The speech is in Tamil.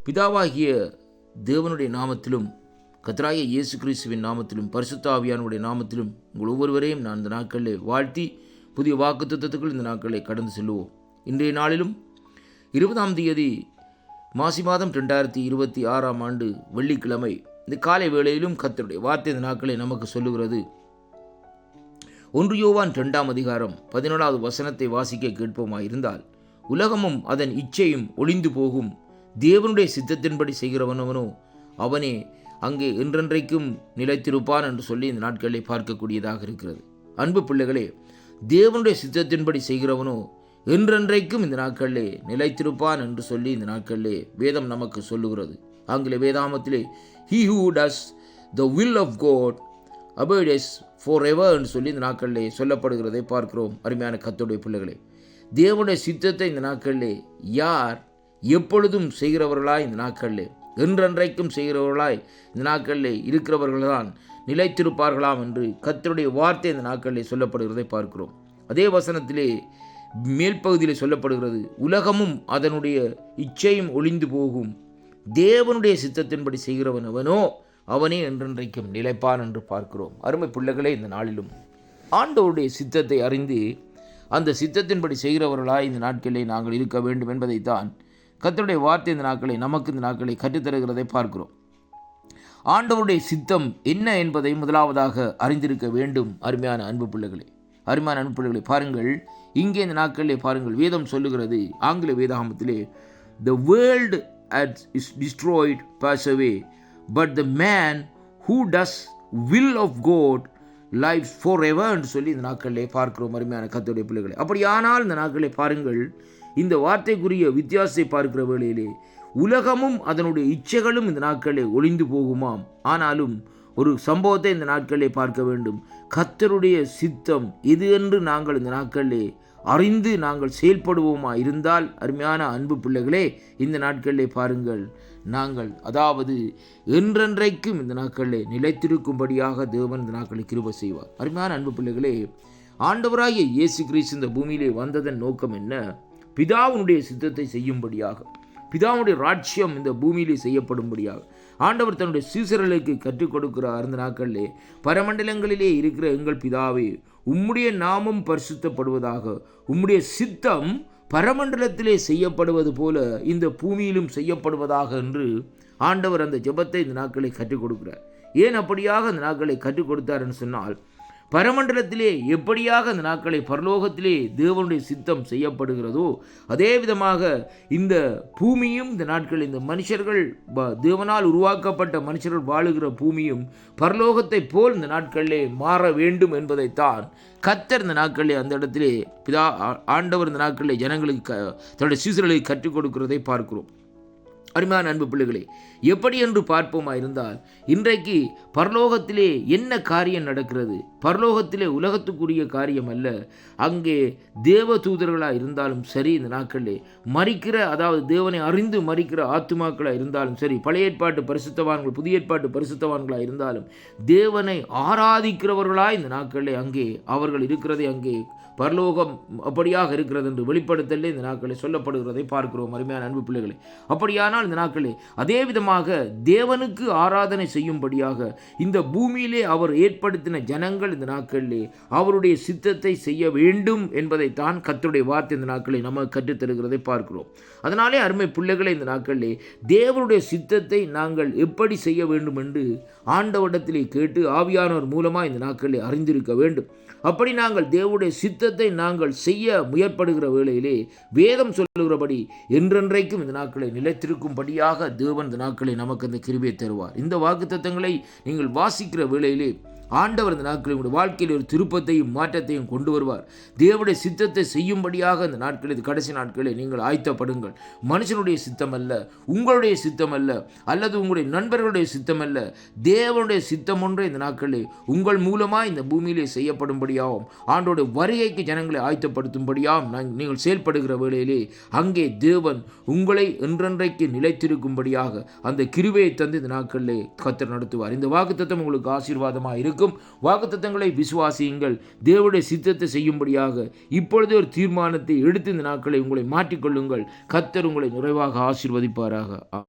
பிதாவாகிய தேவனுடைய நாமத்திலும் கர்த்தராகிய இயேசு கிறிஸ்துவின் நாமத்திலும் பரிசுத்த ஆவியானுடைய நாமத்திலும் உங்கள் ஒவ்வொருவரையும் நான் இந்த நாட்களிலே வாழ்த்தி புதிய வாக்குத்தத்தத்துக்குள் இந்த நாட்களை கடந்து செல்லுவோம். இன்றைய நாளிலும் 20ஆம் தேதி மாசி மாதம் 2026ஆம் ஆண்டு வெள்ளிக்கிழமை இந்த காலை வேளையிலும் கர்த்தருடைய வார்த்தை இந்த நாட்களை நமக்கு சொல்லுகிறது. 1 யோவான் 2ஆம் அதிகாரம் 17வது வசனத்தை வாசிக்க கேட்போமாயிருந்தால், உலகமும் அதன் இச்சையும் ஒளிந்து போகும், தேவனுடைய சித்தத்தின்படி செய்கிறவனவனோ அவனே அங்கே என்றென்றைக்கும் நிலைத்திருப்பான் என்று சொல்லி இந்த நாட்களை பார்க்கக்கூடியதாக இருக்கிறது. அன்பு பிள்ளைகளே, தேவனுடைய சித்தத்தின்படி செய்கிறவனோ என்றென்றைக்கும் இந்த நாட்களிலே நிலைத்திருப்பான் என்று சொல்லி இந்த நாட்களிலே வேதம் நமக்கு சொல்லுகிறது. ஆங்கில வேதாமத்திலே he who does the will of God abides forever என்று சொல்லி இந்த நாட்களிலே சொல்லப்படுகிறதை பார்க்கிறோம். அருமையான கர்த்தருடைய பிள்ளைகளே, தேவனுடைய சித்தத்தை இந்த நாட்களிலே யார் எப்பொழுதும் செய்கிறவர்களாய் இந்த நாட்களிலே என்றென்றைக்கும் செய்கிறவர்களாய் இந்த நாட்களிலே இருக்கிறவர்கள்தான் நிலைத்திருப்பார்களாம் என்று கர்த்தருடைய வார்த்தை இந்த நாட்களிலே சொல்லப்படுகிறதை பார்க்கிறோம். அதே வசனத்திலே மேல் பகுதியிலே சொல்லப்படுகிறது, உலகமும் அதனுடைய இச்சையும் ஒளிந்து போகும், தேவனுடைய சித்தத்தின்படி செய்கிறவன் அவனோ அவனே என்றென்றைக்கும் நிலைப்பான் என்று பார்க்கிறோம். அருமை பிள்ளைகளே, இந்த நாளிலும் ஆண்டவருடைய சித்தத்தை அறிந்து அந்த சித்தத்தின்படி செய்கிறவர்களாய் இந்த நாட்களிலே நாங்கள் இருக்க வேண்டும் என்பதைத்தான் கர்த்தருடைய வார்த்தை இந்த நாட்களை நமக்கு இந்த நாட்களை கற்றுத்தருகிறதை பார்க்கிறோம். ஆண்டவருடைய சித்தம் என்ன என்பதை முதலாவதாக அறிந்திருக்க வேண்டும். அருமையான அன்பு பிள்ளைகளே, பாருங்கள், இங்கே இந்த நாட்களிலே பாருங்கள், வேதம் சொல்லுகிறது, ஆங்கில வேதாகமத்திலே, the world is destroyed, pass away, but the man who does will of God lives forever என்று சொல்லி இந்த நாட்களிலே பார்க்கிறோம். அருமையான கர்த்தருடைய பிள்ளைகளே, அப்படியானால் இந்த நாட்களை பாருங்கள், இந்த வார்த்தைக்குரிய வித்தியாசத்தை பார்க்கிற வேளையிலே உலகமும் அதனுடைய இச்சைகளும் இந்த நாட்களிலே ஒளிந்து போகுமாம். ஆனாலும் ஒரு சம்பவத்தை இந்த நாட்களிலே பார்க்க வேண்டும். கர்த்தருடைய சித்தம் எது என்று நாங்கள் இந்த நாட்களிலே அறிந்து நாங்கள் செயல்படுவோமா இருந்தால், அருமையான அன்பு பிள்ளைகளே, இந்த நாட்களிலே பாருங்கள், நாங்கள் அதாவது என்றென்றைக்கும் இந்த நாட்களிலே நிலைத்திருக்கும்படியாக தேவன் இந்த நாட்களை கிருபை செய்வார். அருமையான அன்பு பிள்ளைகளே, ஆண்டவராகிய இயேசு கிறிஸ்து இந்த பூமியிலே வந்ததன் நோக்கம் என்ன? பிதாவுடைய சித்தத்தை செய்யும்படியாக, பிதாவுடைய ராஜ்யம் இந்த பூமியிலே செய்யப்படும்படியாக ஆண்டவர் தன்னுடைய சீசர்களுக்கு கற்றுக் கொடுக்கிறார். இந்த நாட்களிலே, பரமண்டலங்களிலே இருக்கிற எங்கள் பிதாவே, உம்முடைய நாமம் பரிசுத்தப்படுவதாக, உம்முடைய சித்தம் பரமண்டலத்திலே செய்யப்படுவது போல இந்த பூமியிலும் செய்யப்படுவதாக என்று ஆண்டவர் அந்த ஜெபத்தை இந்த நாட்களை கற்றுக் கொடுக்கிறார். ஏன் அப்படியாக அந்த நாட்களை கற்றுக் கொடுத்தார் என்று சொன்னால், பரமண்டலத்திலே எப்படியாக அந்த நாட்களை பரலோகத்திலே தேவனுடைய சித்தம் செய்யப்படுகிறதோ அதே விதமாக இந்த பூமியும் இந்த நாட்கள் இந்த மனுஷர்கள் தேவனால் உருவாக்கப்பட்ட மனுஷர்கள் வாழுகிற பூமியும் பரலோகத்தை போல் இந்த நாட்களிலே மாற வேண்டும் என்பதைத்தான் கர்த்தர் இந்த நாட்களிலே அந்த இடத்திலே ஆண்டவர் இந்த நாட்களிலே ஜனங்களுக்கு தன்னுடைய சீசர்களுக்கு கற்றுக் கொடுக்கிறதை பார்க்கிறோம். அருமையான அன்பு பிள்ளைகளே, எப்படி என்று பார்ப்போமா இருந்தால், இன்றைக்கு பரலோகத்திலே என்ன காரியம் நடக்கிறது? பரலோகத்திலே உலகத்துக்குரிய காரியம் அல்ல. அங்கே தேவ தூதர்களாக இருந்தாலும் சரி, இந்த நாட்களிலே மரிக்கிற, அதாவது தேவனை அறிந்து மரிக்கிற ஆத்துமாக்களாக இருந்தாலும் சரி, பழைய ஏற்பாட்டு பரிசுத்தவான்கள் புதிய ஏற்பாட்டு பரிசுத்தவான்களாக இருந்தாலும் தேவனை ஆராதிக்கிறவர்களாய் இந்த நாட்களிலே அங்கே அவர்கள் இருக்கிறதை அங்கே பரலோகம் அப்படியாக இருக்கிறது என்று வெளிப்படுத்தலே இந்த நாட்களில் சொல்லப்படுகிறதை பார்க்கிறோம். அருமையான அன்பு பிள்ளைகளே, அப்படியானால் இந்த நாட்களே அதே விதமாக தேவனுக்கு ஆராதனை செய்யும்படியாக இந்த பூமியிலே அவர் ஏற்படுத்தின ஜனங்கள் இந்த நாட்களிலே அவருடைய சித்தத்தை செய்ய வேண்டும் என்பதைத்தான் கர்த்தருடைய வார்த்தை இந்த நாட்களை நமக்கு கற்றுத்தருகிறதை பார்க்கிறோம். அதனாலே அருமை பிள்ளைகளை, இந்த நாட்களிலே தேவனுடைய சித்தத்தை நாங்கள் எப்படி செய்ய வேண்டும் என்று ஆண்டவரிடத்திலே கேட்டு ஆவியானவர் மூலமாக இந்த நாட்களிலே அறிந்திருக்க வேண்டும். அப்படி நாங்கள் தேவனுடைய சித்தத்தை நாங்கள் செய்ய முயற்படுகிற வேளையிலே வேதம் சொல்லுகிறபடி என்றென்றைக்கும் இந்த நாட்களை நிலைத்திருக்கும்படியாக தேவன் இந்த நாட்களை நமக்கு அந்த கிருபையை தருவார். இந்த வாக்குத்தத்தங்களை நீங்கள் வாசிக்கிற வேளையிலே ஆண்டவர் இந்த நாட்களில் உங்களுடைய வாழ்க்கையில் ஒரு திருப்பத்தையும் மாற்றத்தையும் கொண்டு வருவார். தேவனுடைய சித்தத்தை செய்யும்படியாக இந்த நாட்களில் கடைசி நாட்களில் நீங்கள் ஆயத்தப்படுங்கள். மனுஷனுடைய சித்தம் அல்ல, உங்களுடைய சித்தம் அல்ல, அல்லது உங்களுடைய நண்பர்களுடைய சித்தம் அல்ல, தேவனுடைய சித்தம் ஒன்றே இந்த நாட்களில் உங்கள் மூலமாக இந்த பூமியிலே செய்யப்படும்படியாகவும் ஆண்டோடைய வருகைக்கு ஜனங்களை ஆயத்தப்படுத்தும்படியாகவும் நீங்கள் செயல்படுகிற வேளையிலே அங்கே தேவன் உங்களை என்றென்றைக்கு நிலைத்திருக்கும்படியாக அந்த கிருபையை தந்து இந்த நாட்களிலே கர்த்தர் நடத்துவார். இந்த வாக்குத்தத்தம் உங்களுக்கு ஆசீர்வாதமாக இருக்கும். வாக்குத்தத்தங்களை விசுவாசியுங்கள். தேவனுடைய சித்தத்தை செய்யும்படியாக இப்பொழுது ஒரு தீர்மானத்தை எடுத்து இந்த நாட்களை உங்களை மாற்றிக்கொள்ளுங்கள். கர்த்தர் உங்களை நிறைவாக ஆசீர்வதிப்பாராக.